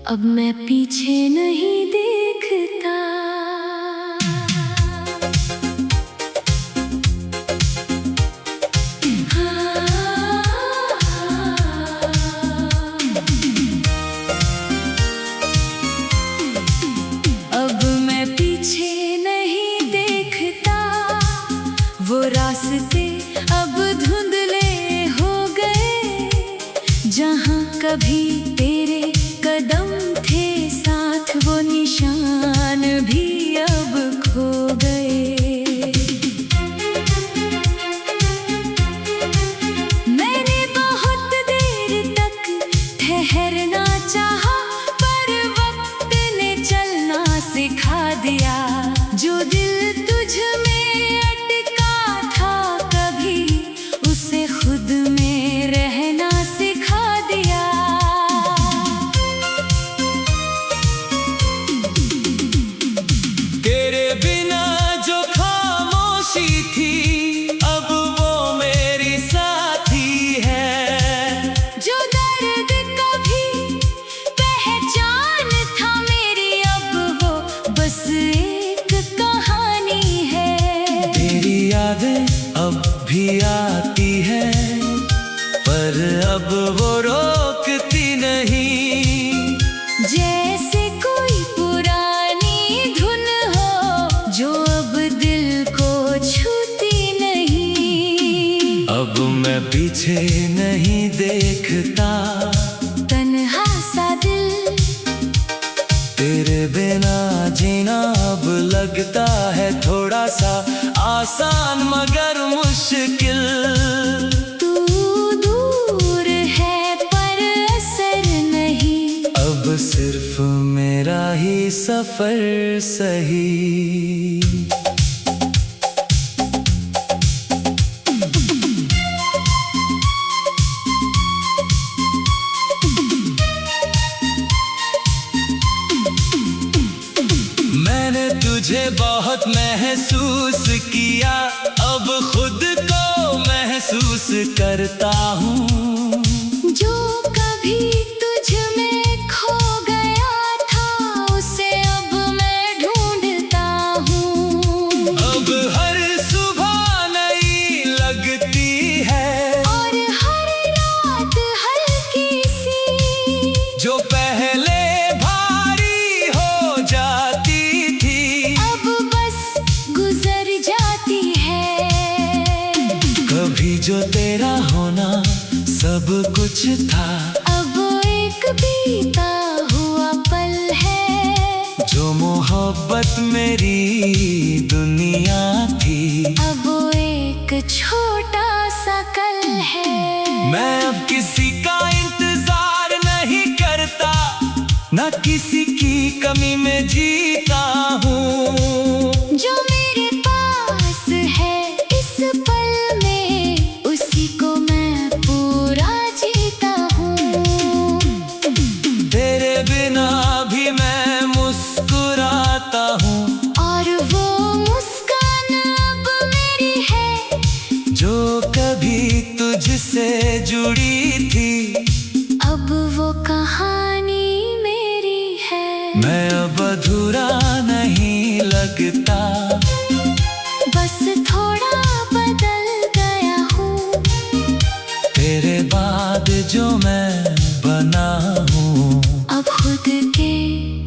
अब मैं पीछे नहीं देखता। अब मैं पीछे नहीं देखता, वो रास्ते अब धुंधले हो गए, जहाँ कभी तेरे कदम थे साथ, वो निशान भी अब खो गए। मैंने बहुत देर तक ठहरना चाहा, पर वक्त ने चलना सिखा दिया। जो दिल तुझ में अटका था कभी, उसे खुद में रहना सिखा दिया। तेरे बिना जो खामोशी थी, अब वो मेरी साथी है। जो दर्द कभी पहचान था मेरी, अब वो बस एक कहानी है। तेरी यादें अब भी आती है, पर अब वो रोकती नहीं। जैसे कोई पुरानी धुन हो, जो अब दिल को छूती नहीं। अब मैं पीछे नहीं देखता, तन्हा सा दिल, तेरे बिना जीना अब लगता है थोड़ा सा आसान मगर मुश्किल। तू दूर है पर असर नहीं, अब सिर्फ मेरा ही सफर सही। मैंने तुझे बहुत महसूस किया, अब खुद को महसूस करता हूँ। जो कभी तुझ में खो गया था, उसे अब मैं ढूंढता हूँ। अब हर सुबह नई लगती है, और हर रात हल्की सी, जो पहले भारी हो जाती थी, अब बस गुजर जाती है। कभी जो तेरा होना सब कुछ था, अब एक बीता हुआ पल है। जो मोहब्बत मेरी दुनिया थी, अब एक छोटा सा कल है। मैं अब किसी का इंतजार नहीं करता, ना किसी की कमी में जीता हूँ। जो मेरे पास है इस पल में, उसी को मैं पूरा जीता हूँ। तेरे बिना भी मैं मुस्कुराता हूँ, और वो मुस्कान अब मेरी है, जो कभी तुझसे जुड़ी थी। अब वो कहानी मेरी है। मैं अब अधूरा नहीं लगता, बस थोड़ा बदल गया हूँ। तेरे बाद जो मैं बना हूँ, अब खुद के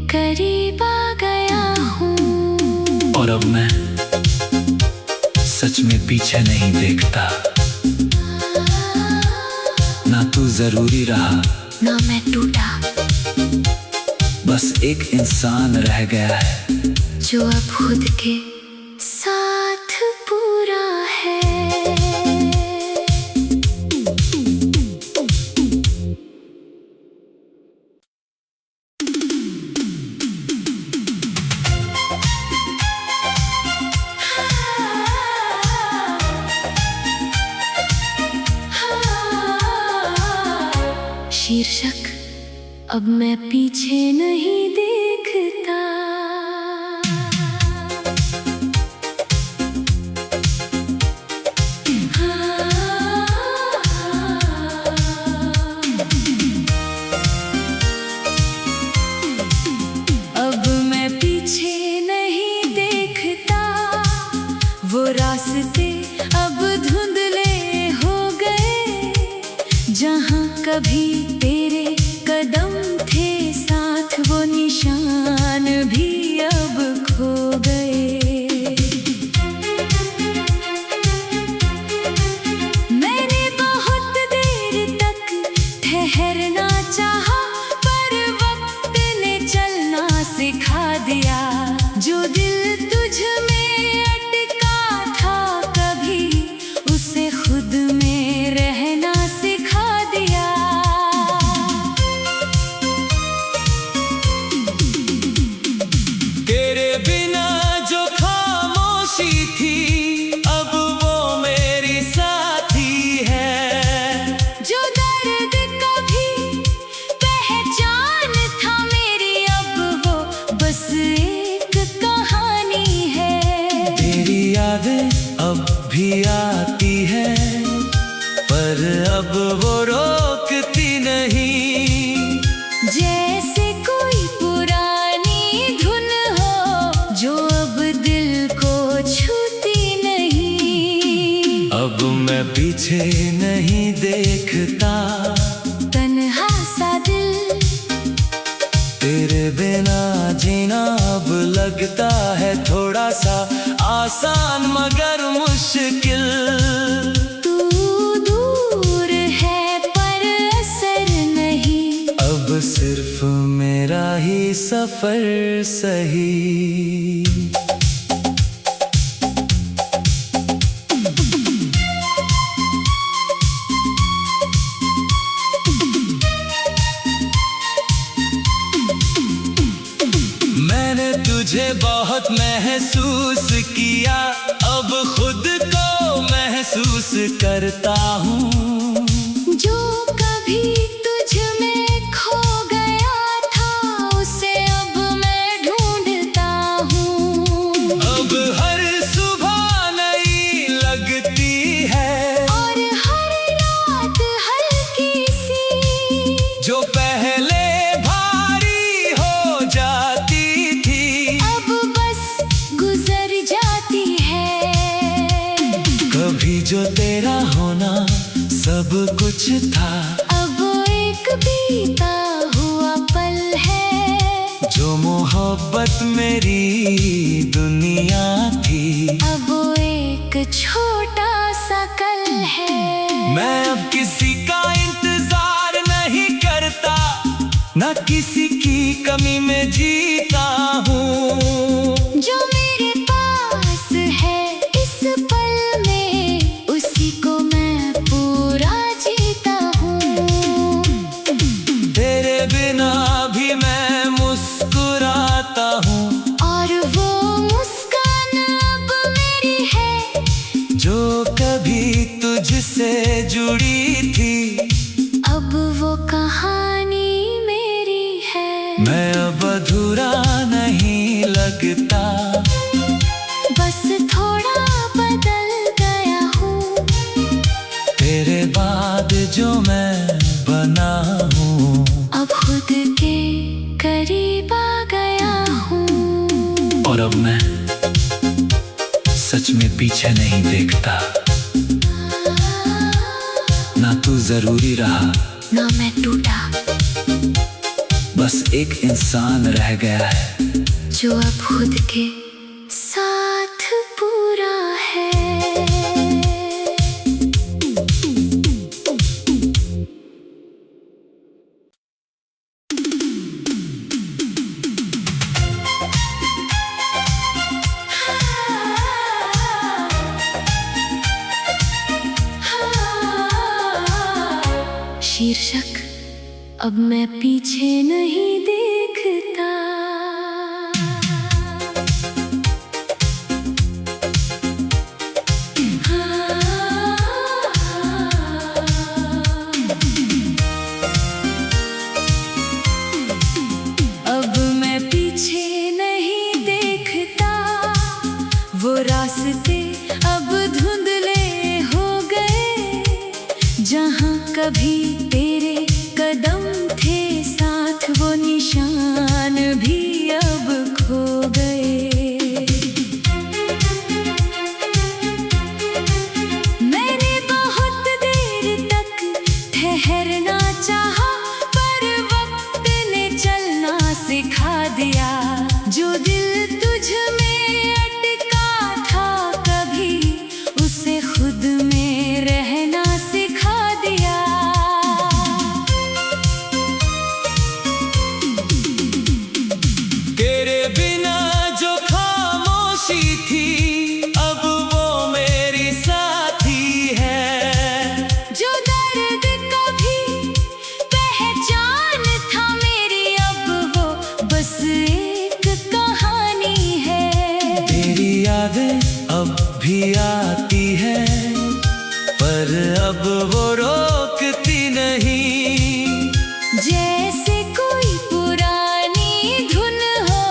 करीब आ गया हूँ। और अब मैं सच में पीछे नहीं देखता। ना तू जरूरी रहा, ना मैं टूटा, बस एक इंसान रह गया है, जो अब खुद के साथ पूरा है। शीर्षक अब मैं पीछे नहीं देखता। कभी तेरे कदम थे साथ, वो निशान भी अब खो गए। मैंने बहुत देर तक ठहरना चाहा, पर वक्त ने चलना सिखा दिया। जो दिल तुझ में अटका था कभी, उसे खुद में रहना सिखा दिया। तेरे बिना जो खामोशी थी, अब वो मेरी साथी है। जो दर्द कभी पहचान था मेरी, अब वो बस एक कहानी है। तेरी यादें अब भी आती है, पर अब वो रोकती नहीं। जैसे कोई पुरानी धुन हो, जो अब दिल को छूती नहीं। अब मैं पीछे नहीं देखता, तन्हा सा दिल, तेरे बिना जीना अब लगता है थोड़ा सा आसान मगर मुश्किल। तू दूर है पर असर नहीं, अब सिर्फ मेरा ही सफर सही। मैंने तुझे बहुत महसूस किया, अब खुद को महसूस करता हूँ। जो कभी तुझ में खो गया था, उसे अब मैं ढूंढता हूँ। अब हर सुबह नई लगती है, और हर रात हल्की सी, जो पहले भारी हो जाती थी, अब बस गुजर जाती है। कभी जो तेरा होना सब कुछ था, अब वो एक बीता हुआ पल है। जो मोहब्बत मेरी दुनिया थी, अब वो एक छोटा सा कल है। मैं अब किसी का इंतजार नहीं करता, ना किसी की कमी में जीता हूँ। जो मेरे पास है इस पल में, उसी को मैं पूरा जीता हूँ। तेरे बिना भी मैं मुस्कुराता हूँ, और वो मुस्कान अब मेरी है, जो कभी तुझसे जुड़ी थी। अब वो कहानी मेरी है। मैं अब अधूरा नहीं लगता, बस थोड़ा बदल गया हूँ। तेरे बाद जो मैं बना हूँ, अब खुद के करीब आ गया हूँ। और अब मैं सच में पीछे नहीं देखता। ना तू जरूरी रहा, ना मैं टूटा, बस एक इंसान रह गया है, जो अब खुद के साथ पूरा है। शीर्षक, अब मैं पीछे नहीं देखता। अब मैं पीछे नहीं देखता, वो रास्ते अब धुंधले हो गए। जहाँ कभी तेरे कदम थे साथ, वो निशान सिखा दिया। जो दिल तुझ में अटका था कभी, उसे खुद में रहना सिखा दिया। तेरे बिना जो खामोशी थी, अब वो मेरी साथी है। जो दर्द कभी पहचान था मेरी, अब वो बस एक कहानी है। तेरी यादें अब भी आती है, पर अब वो रोकती नहीं। जैसे कोई पुरानी धुन हो,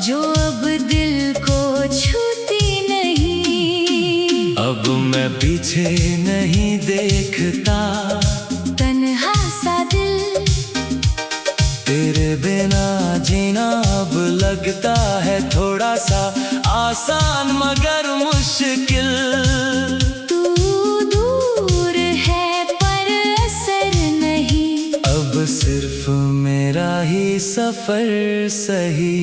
जो अब दिल को छूती नहीं। अब मैं पीछे नहीं देखता, तन्हा सा दिल, तेरे बिना जीना अब लगता है थोड़ा सा आसान मगर मुश्किल। तू दूर है पर असर नहीं, अब सिर्फ मेरा ही सफर सही।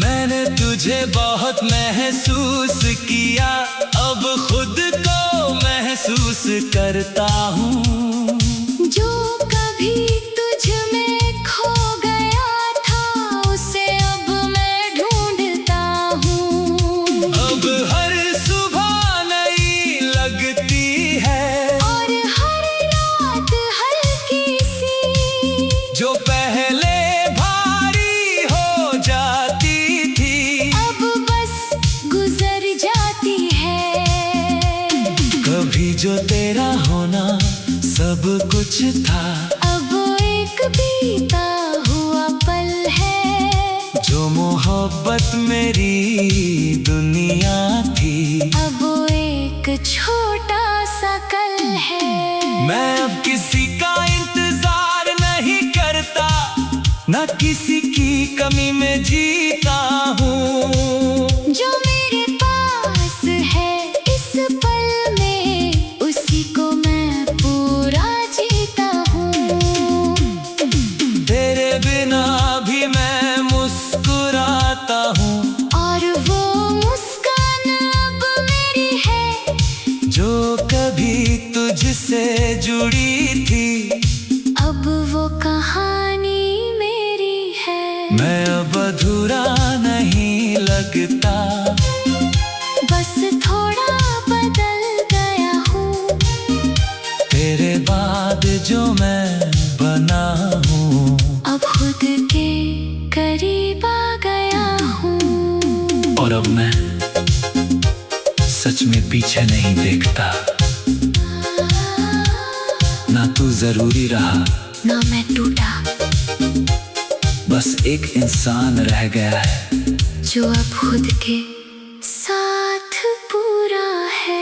मैंने तुझे बहुत महसूस किया, अब खुद को महसूस करता हूँ। जो कभी तुझ में खो गया था, उसे अब मैं ढूंढता हूँ। अब हर सुबह नई लगती है, और हर रात हल्की सी, जो पहले भारी हो जाती थी, अब बस गुजर जाती है। कभी जो तेरा होना सब कुछ था, अब एक बीता हुआ पल है। जो मोहब्बत मेरी दुनिया थी, अब एक छोटा सा कल है। मैं अब किसी का इंतजार नहीं करता, ना किसी की कमी में जीता हूँ। जो मेरे पास है इस पल में, उसी को मैं पूरा जीता हूँ। तेरे बिना भी मैं मुस्कुराता हूँ, और वो मुस्कान अब मेरी है, जो कभी तुझसे जुड़ी थी। अब वो कहानी मेरी है। मैं अब अधूरा नहीं लगता, बस थोड़ा बदल गया हूँ। तेरे बाद जो मैं बना हूँ, अब खुद के करीब आ गया हूँ। और अब मैं सच में पीछे नहीं देखता। ना तू जरूरी रहा, ना मैं टूटा, बस एक इंसान रह गया है, जो अब खुद के साथ पूरा है।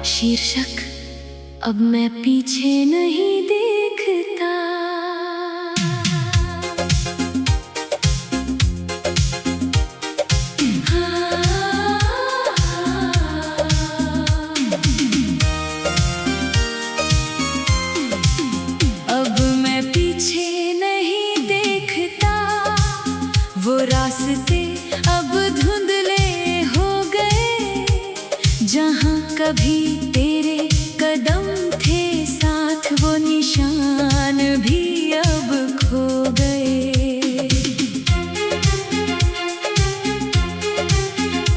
शीर्षक, अब मैं पीछे नहीं देखता। अब मैं पीछे नहीं देखता, वो रास्ते अब धुंधले हो गए, जहाँ कभी तेरे कदम थे साथ, वो निशान भी अब खो गए।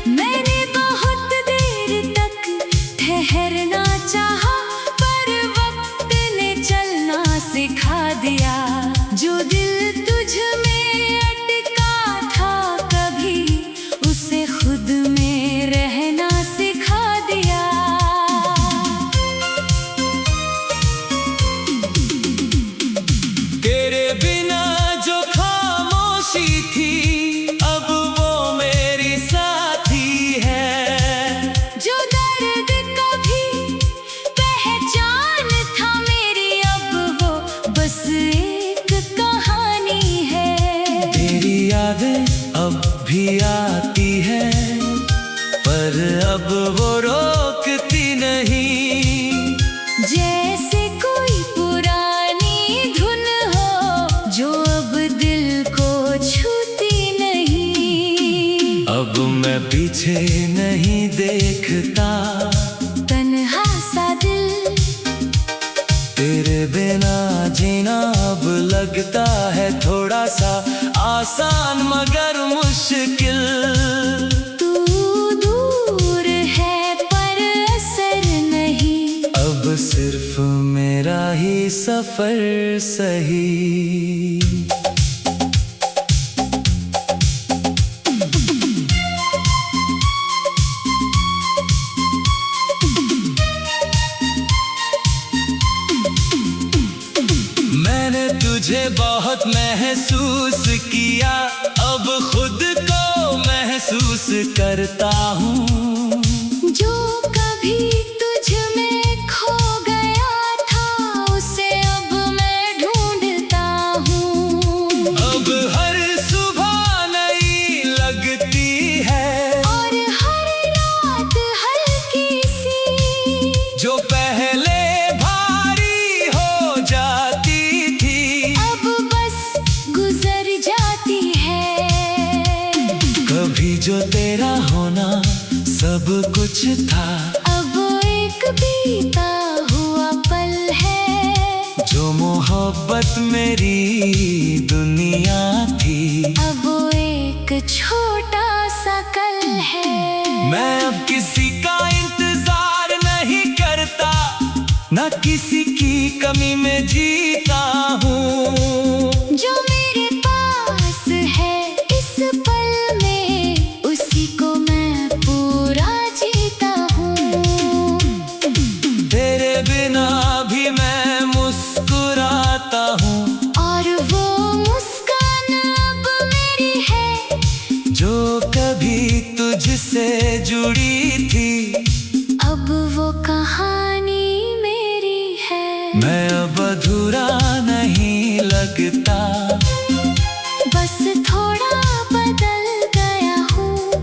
मैंने बहुत देर तक ठहरना चाहा, पर वक्त ने चलना सिखा दिया। जो दिल तुझ में अटका था कभी, उसे खुद में रहना सिखा दिया। के यादें अब भी आती है, पर अब वो रोकती नहीं। जैसे कोई पुरानी धुन हो जो अब दिल को छूती नहीं। अब मैं पीछे नहीं देखता, तन्हा सा दिल, तेरे बिना जीना अब लगता है थोड़ा सा आसान मगर मुश्किल। तू दूर है पर असर नहीं, अब सिर्फ मेरा ही सफर सही। मैंने तुझे बहुत महसूस किया, अब खुद को महसूस करता हूँ। जो कभी तुझ में खो गया था उसे अब मैं ढूंढता हूँ। अब हर सुबह नई लगती है और हर रात हल्की सी, जो पहले भारी हो जाती थी, अब बस गुजर जाती है। कभी जो तेरा होना सब कुछ था, अब एक बीता हुआ पल है। जो मोहब्बत मेरी दुनिया थी, अब एक छोटा सा कल है। मैं अब किसी का इंतजार नहीं करता, ना किसी की कमी में जीता हूँ। जो मेरे पास है इस पल में, उसी को मैं पूरा जीता हूँ। तेरे बिना भी मैं मुस्कुराता हूँ, और वो मुस्कान अब मेरी है, जो कभी तुझसे जुड़ी थी। अब वो कहानी मेरी है। मैं अब अधूरा नहीं लगता, बस थोड़ा बदल गया हूँ।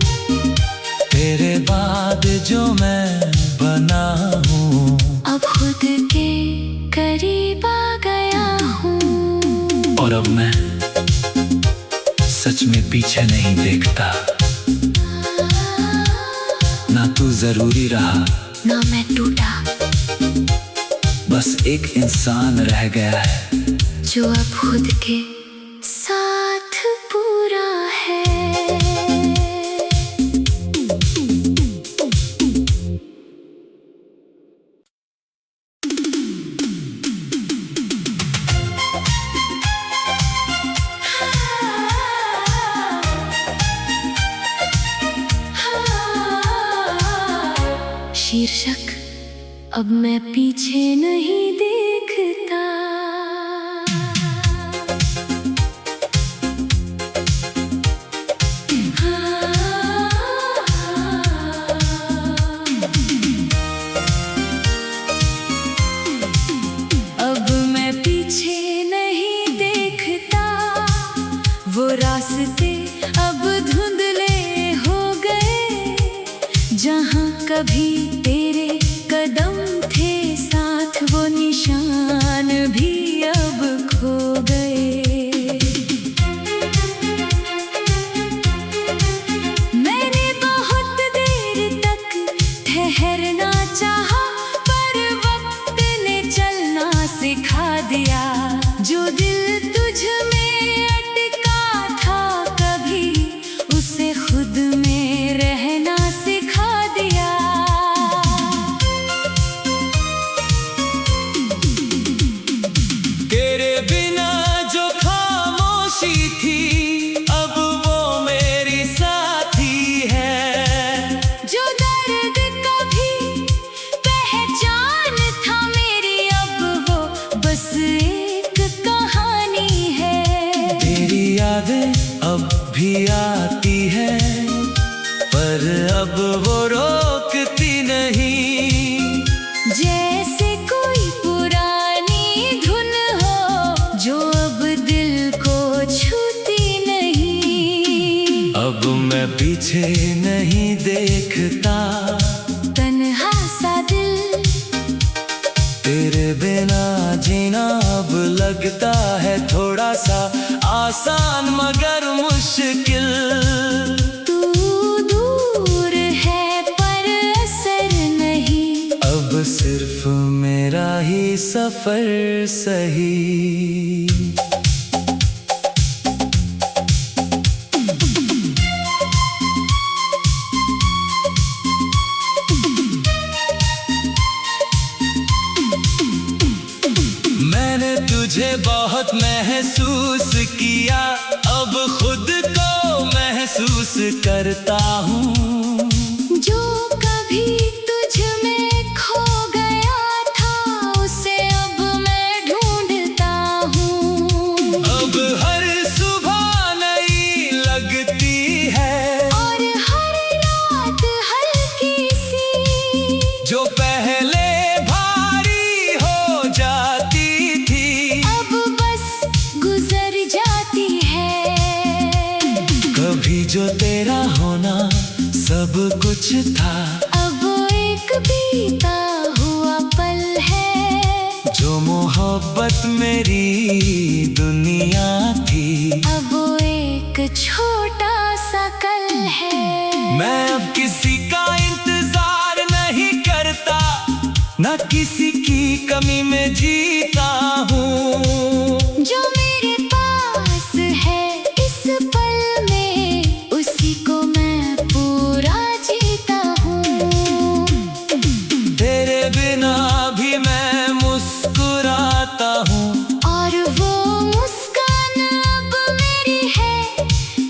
तेरे बाद जो मैं बना हूँ, अब खुद के करीब आ गया हूँ। और अब मैं सच में पीछे नहीं देखता। ना तू जरूरी रहा, ना मैं टूटा, बस एक इंसान रह गया है, जो अब खुद के साथ पूरा है। शीर्षक अब मैं पीछे नहीं देखता। अब मैं पीछे नहीं देखता, वो रास्ते अब धुंधले हो गए, जहाँ कभी तेरे कदम थे साथ, वो निशान भी अब खो गए। मैंने बहुत देर तक ठहरना चाहा, पर वक्त ने चलना सिखा दिया। जो दिल तुझ में अटका था कभी, उसे खुद में रहना सिखा दिया। तेरे बिना जो खामोशी थी, अब वो मेरी साथी है। जो दर्द कभी पहचान था मेरी, अब वो बस एक कहानी है। तेरी यादें अब भी आती है, पर अब वो रोकती नहीं। जैसे कोई पुरानी धुन हो जो अब दिल को छूती नहीं। मैं पीछे नहीं देखता, तन्हा सा दिल, तेरे बिना जीना अब लगता है थोड़ा सा आसान मगर मुश्किल। तू दूर है पर असर नहीं, अब सिर्फ मेरा ही सफर सही। मैंने तुझे बहुत महसूस किया, अब खुद को महसूस करता हूँ। जो कभी तुझ में खो गया था उसे अब मैं ढूंढता हूँ। अब हर सुबह नई लगती है और हर रात हल्की सी, जो पहले भारी हो जाती थी अब बस गुजर जाती है। कभी जो तेरा होना सब कुछ था, अब एक बीता हुआ पल है। जो मोहब्बत मेरी दुनिया थी, अब एक छोटा सा कल है। मैं अब किसी का इंतजार नहीं करता, ना किसी की कमी में जीता हूँ। जो मेरे पास है इस पल में, उसी को मैं पूरा जीता हूँ। तेरे बिना भी मैं मुस्कुराता हूँ, और वो मुस्कान अब मेरी है,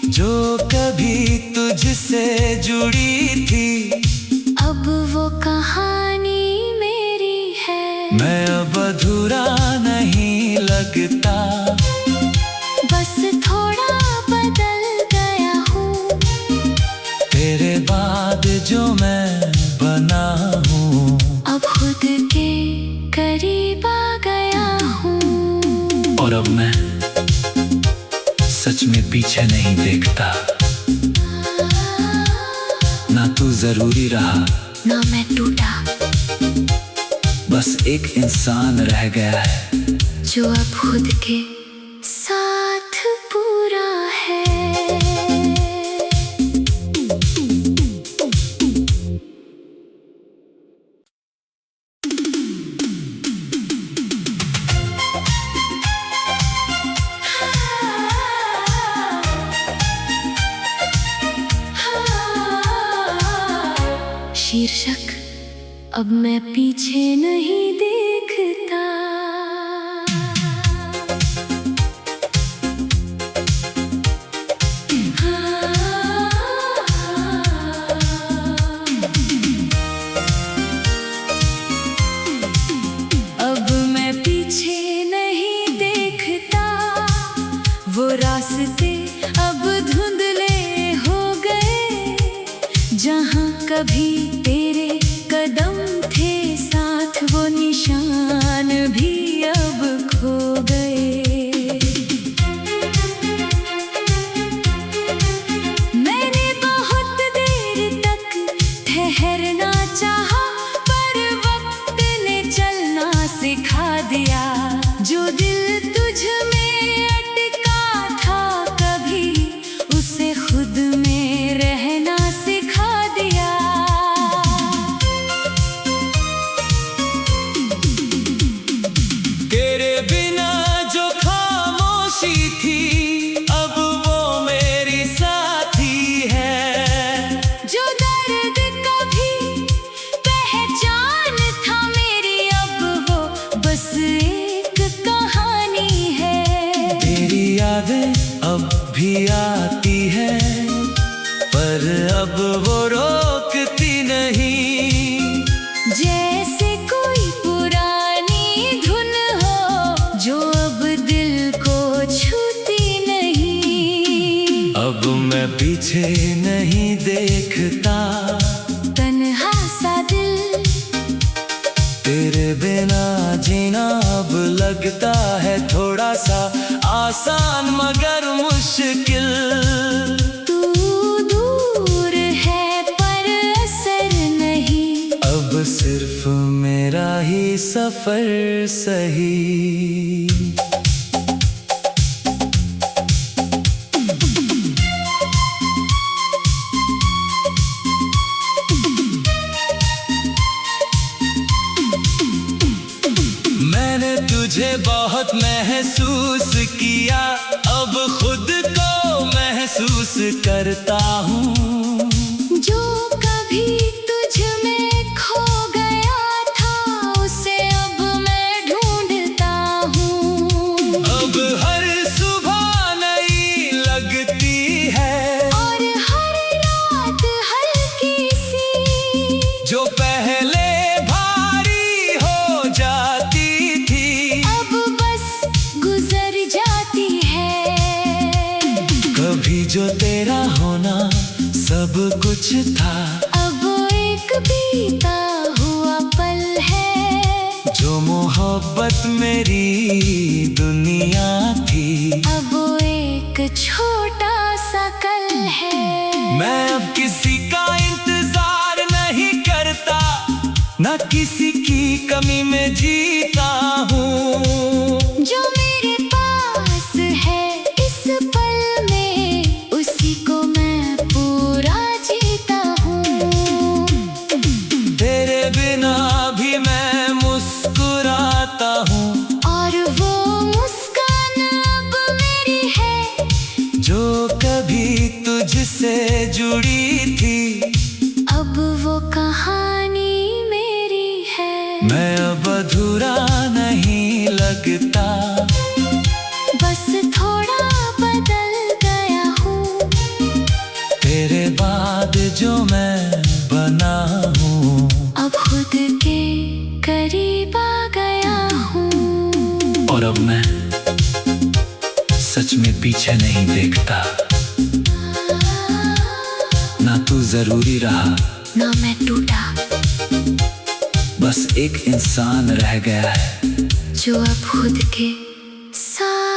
जो कभी तुझसे जुड़ी थी। अब वो कहानी मेरी है। मैं अब अधूरा नहीं लगता, बस थोड़ा बदल गया हूँ। तेरे बाद जो मैं बना हूँ, अब खुद के करीब आ गया हूँ। और अब मैं सच में पीछे नहीं देखता। ना तू जरूरी रहा, ना मैं टूटा, बस एक इंसान रह गया है जो अब खुद के साथ पूरा है। शीर्षक, अब मैं पीछे नहीं देखता। अब मैं पीछे नहीं देखता, वो रास्ते अब धुंधले हो गए, जहाँ कभी तेरे कदम थे साथ, वो निशान भी अब खो गए। मैंने बहुत देर तक ठहरना चाहा, पर वक्त ने चलना सिखा दिया। जो दिल तुझ में अटका था कभी, उसे खुद में रहना सिखा दिया। तेरे बिना जो खामोशी थी, अब वो मेरी साथी है। जो दर्द कभी पहचान था मेरी, अब वो बस एक कहानी है। तेरी यादें अब भी आती है, पर अब वो रोकती नहीं। जैसे कोई पुरानी धुन हो जो अब दिल को छूती नहीं। अब मैं पीछे नहीं देखता, तन्हा सा दिल, तेरे बिना जीना अब लगता है थोड़ा सा आसान मगर मुश्किल। तू दूर सफर सही। मैंने तुझे बहुत महसूस किया, अब खुद को महसूस करता हूँ। जो कभी तुझ में खो गया था, उसे अब मैं ढूंढता हूँ। अब हर सुबह नई लगती है, और हर रात हल्की सी, जो पहले भारी हो जाती थी, अब बस गुजर जाती है। कभी जो तेरा होना सब कुछ था, अब एक बीता हुआ पल है। जो मोहब्बत मेरी दुनिया थी, अब एक छोटा सा कल है। मैं अब किसी का इंतजार नहीं करता, ना किसी की कमी में जीता हूँ। जो मेरे पास है इस पल में, उसी को मैं पूरा जीता हूँ। तेरे बिना भी मैं मुस्कुराता हूँ, और वो मुस्कान अब मेरी है, जो कभी तुझसे जुड़ी थी। अब वो कहानी मेरी है। मैं अब अधूरा नहीं लगता, बस थोड़ा बदल गया हूँ। तेरे बाद जो मैं बना हूँ, अब खुद के करीब आ गया हूँ। और अब मैं सच में पीछे नहीं देखता। ना तू जरूरी रहा, ना मैं टूटा, बस एक इंसान रह गया है, जो अब खुद के साथ